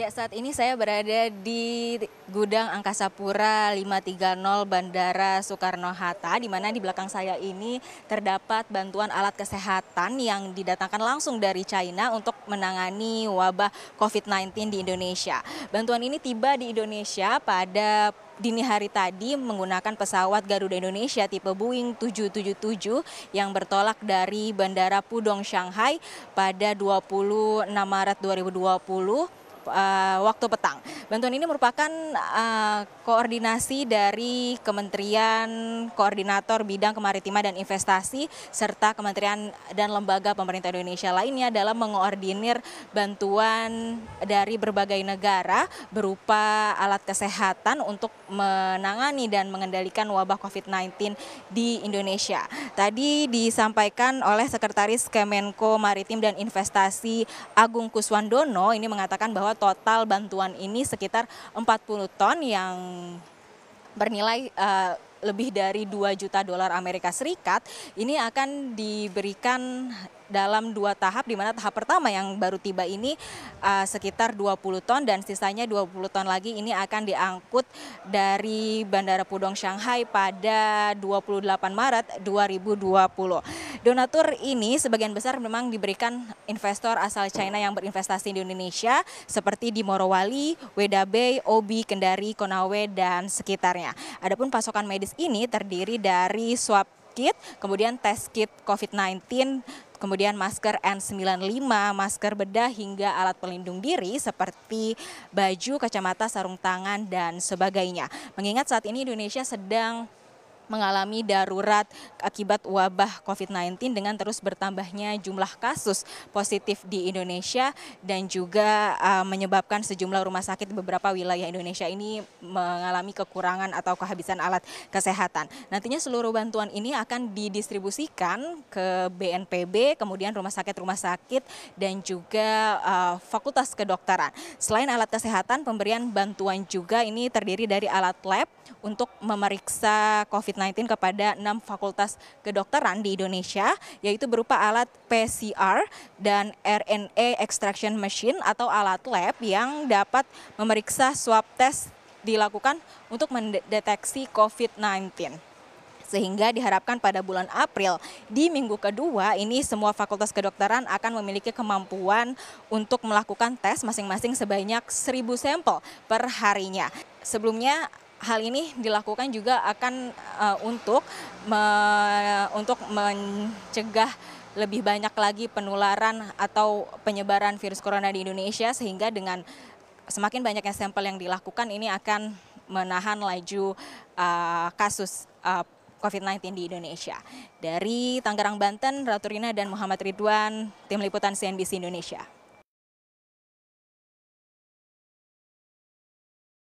Ya, saat ini saya berada di Gudang Angkasa Pura 530 Bandara Soekarno-Hatta, di mana di belakang saya ini terdapat bantuan alat kesehatan yang didatangkan langsung dari China untuk menangani wabah COVID-19 di Indonesia. Bantuan ini tiba di Indonesia pada dini hari tadi menggunakan pesawat Garuda Indonesia tipe Boeing 777 yang bertolak dari Bandara Pudong, Shanghai pada 26 Maret 2020. Waktu petang. Bantuan ini merupakan koordinasi dari Kementerian Koordinator Bidang Kemaritiman dan Investasi serta kementerian dan lembaga pemerintah Indonesia lainnya dalam mengoordinir bantuan dari berbagai negara berupa alat kesehatan untuk menangani dan mengendalikan wabah COVID-19 di Indonesia. Tadi disampaikan oleh Sekretaris Kemenko Maritim dan Investasi Agung Kuswandono ini mengatakan bahwa total bantuan ini sekitar 40 ton yang bernilai lebih dari 2 juta dolar Amerika Serikat. Ini akan diberikan dalam 2 tahap, di mana tahap pertama yang baru tiba ini sekitar 20 ton dan sisanya 20 ton lagi ini akan diangkut dari Bandara Pudong Shanghai pada 28 Maret 2020. Donatur ini sebagian besar memang diberikan investor asal China yang berinvestasi di Indonesia seperti di Morowali, Weda Bay, Obi, Kendari, Konawe, dan sekitarnya. Adapun pasokan medis ini terdiri dari swab kit, kemudian tes kit COVID-19, kemudian masker N95, masker bedah hingga alat pelindung diri seperti baju, kacamata, sarung tangan, dan sebagainya. Mengingat saat ini Indonesia sedang mengalami darurat akibat wabah COVID-19 dengan terus bertambahnya jumlah kasus positif di Indonesia dan juga menyebabkan sejumlah rumah sakit di beberapa wilayah Indonesia ini mengalami kekurangan atau kehabisan alat kesehatan. Nantinya seluruh bantuan ini akan didistribusikan ke BNPB, kemudian rumah sakit dan juga fakultas kedokteran. Selain alat kesehatan, pemberian bantuan juga ini terdiri dari alat lab untuk memeriksa COVID-19 kepada 6 fakultas kedokteran di Indonesia, yaitu berupa alat PCR dan RNA extraction machine atau alat lab yang dapat memeriksa swab test dilakukan untuk mendeteksi COVID-19. Sehingga diharapkan pada bulan April di minggu kedua ini semua fakultas kedokteran akan memiliki kemampuan untuk melakukan tes masing-masing sebanyak 1.000 sampel per harinya. Sebelumnya hal ini dilakukan juga akan untuk mencegah lebih banyak lagi penularan atau penyebaran virus corona di Indonesia, sehingga dengan semakin banyaknya sampel yang dilakukan ini akan menahan laju kasus COVID-19 di Indonesia. Dari Tangerang, Banten, Ratu Rina dan Muhammad Ridwan, Tim Liputan CNBC Indonesia.